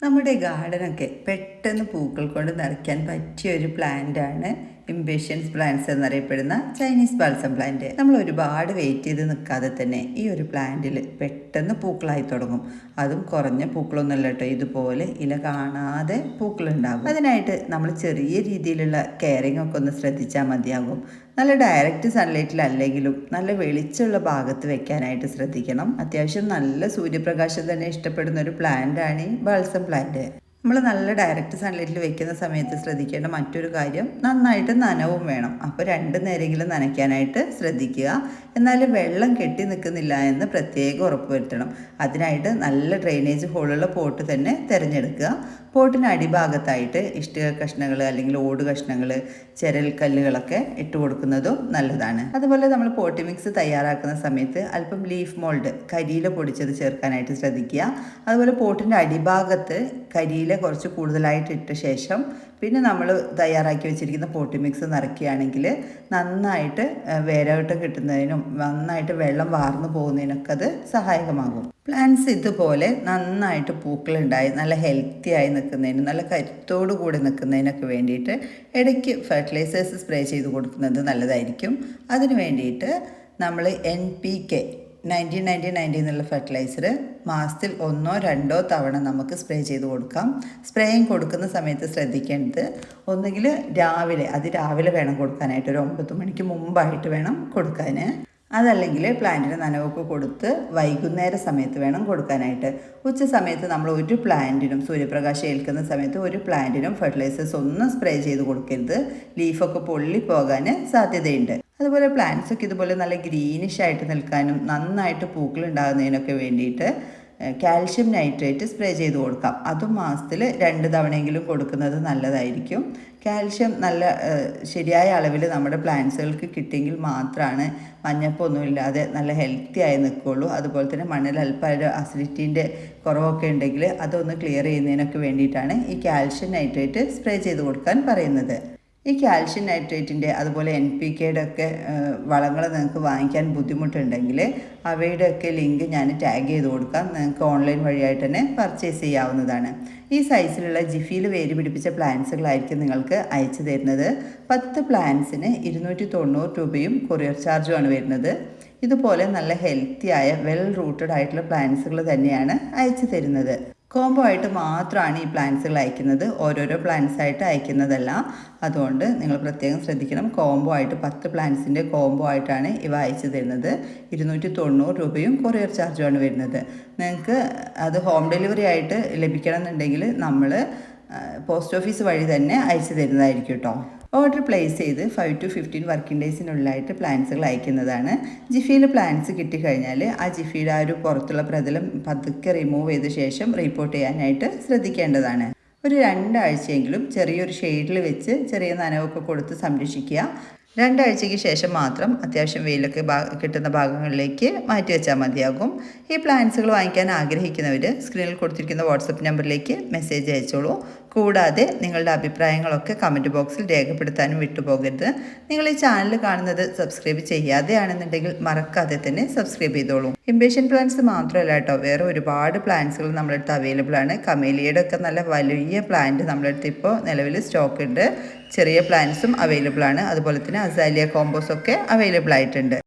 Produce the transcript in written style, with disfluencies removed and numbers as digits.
നമ്മുടെ ഗാർഡനൊക്കെ പെട്ടെന്ന് പൂക്കൾ കൊണ്ട് നിറയ്ക്കാൻ പറ്റിയ ഒരു പ്ലാന്റാണ് ഇംപേഷ്യൻസ് പ്ലാന്റ്സ് എന്നറിയപ്പെടുന്ന ചൈനീസ് ബാൽസം പ്ലാന്റ്. നമ്മൾ ഒരുപാട് വെയിറ്റ് ചെയ്ത് നിൽക്കാതെ തന്നെ ഈ ഒരു പ്ലാന്റിൽ പെട്ടെന്ന് പൂക്കളായി തുടങ്ങും. അതും കുറഞ്ഞ പൂക്കളൊന്നുമല്ല കേട്ടോ, ഇതുപോലെ ഇല കാണാതെ പൂക്കളുണ്ടാകും. അതിനായിട്ട് നമ്മൾ ചെറിയ രീതിയിലുള്ള കെയറിങ് ഒക്കെ ഒന്ന് ശ്രദ്ധിച്ചാൽ മതിയാകും. നല്ല ഡയറക്റ്റ് സൺലൈറ്റിലല്ലെങ്കിലും നല്ല വെളിച്ചമുള്ള ഭാഗത്ത് വെക്കാനായിട്ട് ശ്രദ്ധിക്കണം. അത്യാവശ്യം നല്ല സൂര്യപ്രകാശം തന്നെ ഇഷ്ടപ്പെടുന്ന ഒരു പ്ലാന്റാണ് ഈ ബാൽസം പ്ലാന്റ്. നമ്മൾ നല്ല ഡയറക്റ്റ് സൺലൈറ്റിൽ വെക്കുന്ന സമയത്ത് ശ്രദ്ധിക്കേണ്ട മറ്റൊരു കാര്യം, നന്നായിട്ട് നനവും വേണം. അപ്പോൾ 2 നേരമെങ്കിലും നനയ്ക്കാനായിട്ട് ശ്രദ്ധിക്കുക. എന്നാൽ വെള്ളം കെട്ടി നിൽക്കുന്നില്ല എന്ന് പ്രത്യേകം ഉറപ്പുവരുത്തണം. അതിനായിട്ട് നല്ല ഡ്രെയിനേജ് ഹോളുള്ള പോട്ട് തന്നെ തിരഞ്ഞെടുക്കുക. പോട്ടിന് അടിഭാഗത്തായിട്ട് ഇഷ്ടിക കഷ്ണങ്ങൾ അല്ലെങ്കിൽ ഓട് കഷ്ണങ്ങൾ, ചെരൽ കല്ലുകളൊക്കെ ഇട്ട് കൊടുക്കുന്നതും നല്ലതാണ്. അതുപോലെ നമ്മൾ പോട്ടി മിക്സ് തയ്യാറാക്കുന്ന സമയത്ത് അല്പം ലീഫ് മോൾഡ്, കരിയില പൊടിച്ചത് ചേർക്കാനായിട്ട് ശ്രദ്ധിക്കുക. അതുപോലെ പോട്ടിൻ്റെ അടിഭാഗത്ത് കരിയില കുറച്ച് കൂടുതലായിട്ട് ഇട്ട ശേഷം പിന്നെ നമ്മൾ തയ്യാറാക്കി വെച്ചിരിക്കുന്ന പോട്ടി മിക്സ് നിറയ്ക്കുകയാണെങ്കിൽ നന്നായിട്ട് വേരോട്ടം കിട്ടുന്നതിനും നന്നായിട്ട് വെള്ളം വാർന്നു പോകുന്നതിനൊക്കെ അത് സഹായകമാകും. പ്ലാന്റ്സ് ഇതുപോലെ നന്നായിട്ട് പൂക്കളുണ്ടായി നല്ല ഹെൽത്തി ആയി നിൽക്കുന്നതിനും നല്ല കരുത്തോടു കൂടി നിൽക്കുന്നതിനൊക്കെ വേണ്ടിയിട്ട് ഇടയ്ക്ക് ഫെർട്ടിലൈസേഴ്സ് സ്പ്രേ ചെയ്ത് കൊടുക്കുന്നത് നല്ലതായിരിക്കും. അതിന് വേണ്ടിയിട്ട് നമ്മൾ NPK 90-90-90 എന്നുള്ള ഫെർട്ടിലൈസർ മാസത്തിൽ 1-2 തവണ നമുക്ക് സ്പ്രേ ചെയ്ത് കൊടുക്കാം. സ്പ്രേയിങ് കൊടുക്കുന്ന സമയത്ത് ശ്രദ്ധിക്കേണ്ടത്, ഒന്നുകിൽ രാവിലെ വേണം കൊടുക്കാനായിട്ട്, ഒരു 9 മണിക്ക് മുമ്പായിട്ട് വേണം കൊടുക്കാൻ. അതല്ലെങ്കിൽ പ്ലാന്റിന് നനവൊക്കെ കൊടുത്ത് വൈകുന്നേര സമയത്ത് വേണം കൊടുക്കാനായിട്ട്. ഉച്ച സമയത്ത് നമ്മൾ ഒരു പ്ലാന്റിനും സൂര്യപ്രകാശം ഏൽക്കുന്ന സമയത്ത് ഒരു പ്ലാന്റിനും ഫെർട്ടിലൈസേഴ്സ് ഒന്നും സ്പ്രേ ചെയ്ത് കൊടുക്കരുത്. ലീഫൊക്കെ പൊള്ളിപ്പോകാൻ സാധ്യതയുണ്ട്. അതുപോലെ പ്ലാന്റ്സ് ഒക്കെ ഇതുപോലെ നല്ല ഗ്രീനിഷ് ആയിട്ട് നിൽക്കാനും നന്നായിട്ട് പൂക്കൾ ഉണ്ടാകുന്നതിനൊക്കെ വേണ്ടിയിട്ട് കാൽഷ്യം നൈട്രേറ്റ് സ്പ്രേ ചെയ്ത് കൊടുക്കാം. അതും മാസത്തിൽ 2 തവണയെങ്കിലും കൊടുക്കുന്നത് നല്ലതായിരിക്കും. കാൽഷ്യം നല്ല ശരിയായ അളവിൽ നമ്മുടെ പ്ലാന്റ്സുകൾക്ക് കിട്ടിയെങ്കിൽ മാത്രമാണ് മഞ്ഞപ്പൊന്നുമില്ലാതെ നല്ല ഹെൽത്തി ആയി നിൽക്കുകയുള്ളൂ. അതുപോലെ തന്നെ മണ്ണിൽ അല്പം അസിഡിറ്റീൻ്റെ കുറവൊക്കെ ഉണ്ടെങ്കിൽ അതൊന്ന് ക്ലിയർ ചെയ്യുന്നതിനൊക്കെ വേണ്ടിയിട്ടാണ് ഈ കാൽഷ്യം നൈട്രേറ്റ് സ്പ്രേ ചെയ്ത് കൊടുക്കാൻ പറയുന്നത്. ഈ കാൽഷ്യം നൈട്രേറ്റിൻ്റെ അതുപോലെ NPKയുടെ ഒക്കെ വളങ്ങൾ നിങ്ങൾക്ക് വാങ്ങിക്കാൻ ബുദ്ധിമുട്ടുണ്ടെങ്കിൽ അവയുടെയൊക്കെ ലിങ്ക് ഞാൻ ടാഗ് ചെയ്ത് കൊടുക്കാം. നിങ്ങൾക്ക് ഓൺലൈൻ വഴിയായിട്ട് തന്നെ പർച്ചേസ് ചെയ്യാവുന്നതാണ്. ഈ സൈസിലുള്ള ജിഫിയിൽ വേര് പിടിപ്പിച്ച പ്ലാന്റ്സുകളായിരിക്കും നിങ്ങൾക്ക് അയച്ചു തരുന്നത്. 10 പ്ലാന്റ്സിന് 290 രൂപയും കൊറിയർ ചാർജുമാണ് വരുന്നത്. ഇതുപോലെ നല്ല ഹെൽത്തി ആയ വെൽ റൂട്ടഡ് ആയിട്ടുള്ള പ്ലാന്റ്സുകൾ തന്നെയാണ് അയച്ചു തരുന്നത്. കോംബോ ആയിട്ട് മാത്രമാണ് ഈ പ്ലാന്റ്സുകൾ അയക്കുന്നത്, ഓരോരോ പ്ലാന്റ്സ് ആയിട്ട് അയക്കുന്നതല്ല. അതുകൊണ്ട് നിങ്ങൾ പ്രത്യേകം ശ്രദ്ധിക്കണം. കോംബോ ആയിട്ട് 10 പ്ലാന്റ്സിൻ്റെ കോംബോ ആയിട്ടാണ് ഇവ അയച്ചു തരുന്നത്. 290 രൂപയും കൊറിയർ ചാർജുമാണ് വരുന്നത്. നിങ്ങൾക്ക് അത് ഹോം ഡെലിവറി ആയിട്ട് ലഭിക്കണം എന്നുണ്ടെങ്കിൽ നമ്മൾ പോസ്റ്റ് ഓഫീസ് വഴി തന്നെ അയച്ചു തരുന്നതായിരിക്കും കേട്ടോ. ഓർഡർ പ്ലേസ് ചെയ്ത് 5 to 15 വർക്കിംഗ് ഡേയ്സിനുള്ളിലായിട്ട് പ്ലാന്റ്സുകൾ അയക്കുന്നതാണ്. ജിഫിയിൽ പ്ലാന്റ്സ് കിട്ടിക്കഴിഞ്ഞാൽ ആ ജിഫിയുടെ ആ ഒരു പുറത്തുള്ള പ്രതലം പതുക്കെ റിമൂവ് ചെയ്ത ശേഷം റിപ്പോർട്ട് ചെയ്യാനായിട്ട് ശ്രദ്ധിക്കേണ്ടതാണ്. ഒരു 2 ആഴ്ചയെങ്കിലും ചെറിയൊരു ഷെയ്ഡിൽ വെച്ച് ചെറിയ നനവൊക്കെ കൊടുത്ത് സംരക്ഷിക്കുക. 2 ആഴ്ചയ്ക്ക് ശേഷം മാത്രം അത്യാവശ്യം വെയിലൊക്കെ കിട്ടുന്ന ഭാഗങ്ങളിലേക്ക് മാറ്റി വെച്ചാൽ മതിയാകും. ഈ പ്ലാന്റ്സുകൾ വാങ്ങിക്കാൻ ആഗ്രഹിക്കുന്നവർ സ്ക്രീനിൽ കൊടുത്തിരിക്കുന്ന വാട്സപ്പ് നമ്പറിലേക്ക് മെസ്സേജ് അയച്ചോളൂ. കൂടാതെ നിങ്ങളുടെ അഭിപ്രായങ്ങളൊക്കെ കമൻറ്റ് ബോക്സിൽ രേഖപ്പെടുത്താനും വിട്ടുപോകരുത്. നിങ്ങൾ ഈ ചാനൽ കാണുന്നത് സബ്സ്ക്രൈബ് ചെയ്യാതെയാണെന്നുണ്ടെങ്കിൽ മറക്കാതെ തന്നെ സബ്സ്ക്രൈബ് ചെയ്തോളൂ. ഇംപേഷ്യൻ പ്ലാന്റ്സ് മാത്രമല്ല കേട്ടോ, വേറെ ഒരുപാട് പ്ലാന്റ്സുകൾ നമ്മളടുത്ത് അവൈലബിൾ ആണ്. കമേലിയയുടെ ഒക്കെ നല്ല വലിയ പ്ലാന്റ് നമ്മളടുത്ത് ഇപ്പോൾ നിലവിൽ സ്റ്റോക്ക് ഉണ്ട്. ചെറിയ പ്ലാന്റ്സും അവൈലബിൾ ആണ്. അതുപോലെ തന്നെ അസാലിയ കോമ്പോസ് ഒക്കെ അവൈലബിൾ ആയിട്ടുണ്ട്.